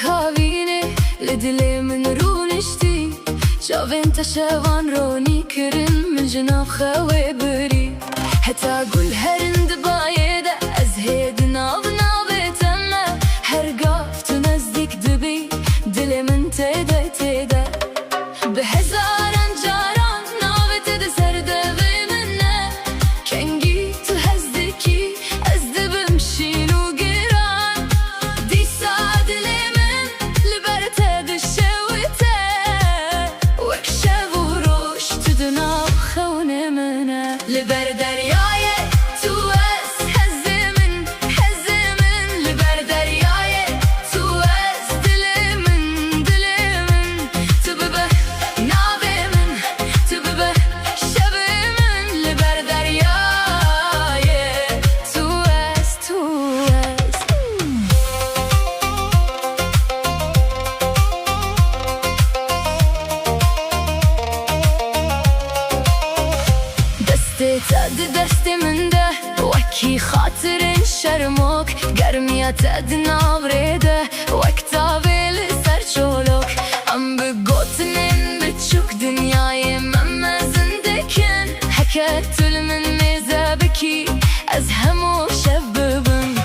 kavine لدلي من رونشتي شاف انت شوان روني كرن من جناب خوي بري حتى اقول هرند بايدة ازهد ناب نابتما هرقاف تنزدك دبي دلي من تيدا تيدا بهزاران جاران نابت دسرده بمنه كنگي تو هزدكي ازدبم شينو گران ديسا دلي من لبرته دشوته وكشف وروش تدناب خونه منه لبر دریای تو از هزمن لبر دریای تو از دل من تو ببه ناب من تو ببه شب من لبر دریای تو از دستی تد دستی من ده وکی خاطرین شرموک گرمیا تد نابریده وک تابل سر چولوک ام بگوتنین بچوک دنیای من زندکن حکت تل من میزه بکی از همو شب ببن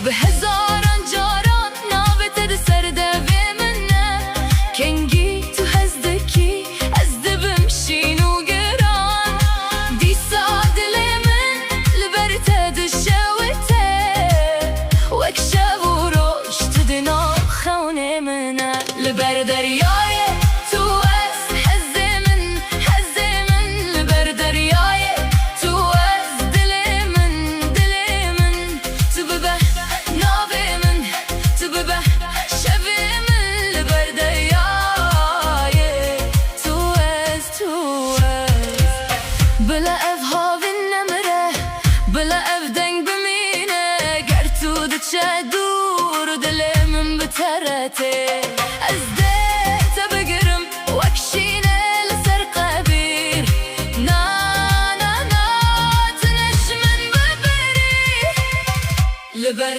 به هزاران جاران نابت ده سرده منه کنگی تو هزدکی از دبم شینو گران دیسا دل من لبرته دشوته وک شب و روش تدنا خونه منه لبر دریای تو از هزمن لبر دریای تو از دل من تو ببه ناب من تو ببه شب من لبر دریای تو از بلا اف هاوین نمره بلا اف دنگ بمینه گر تو دچه دور دل من بترته از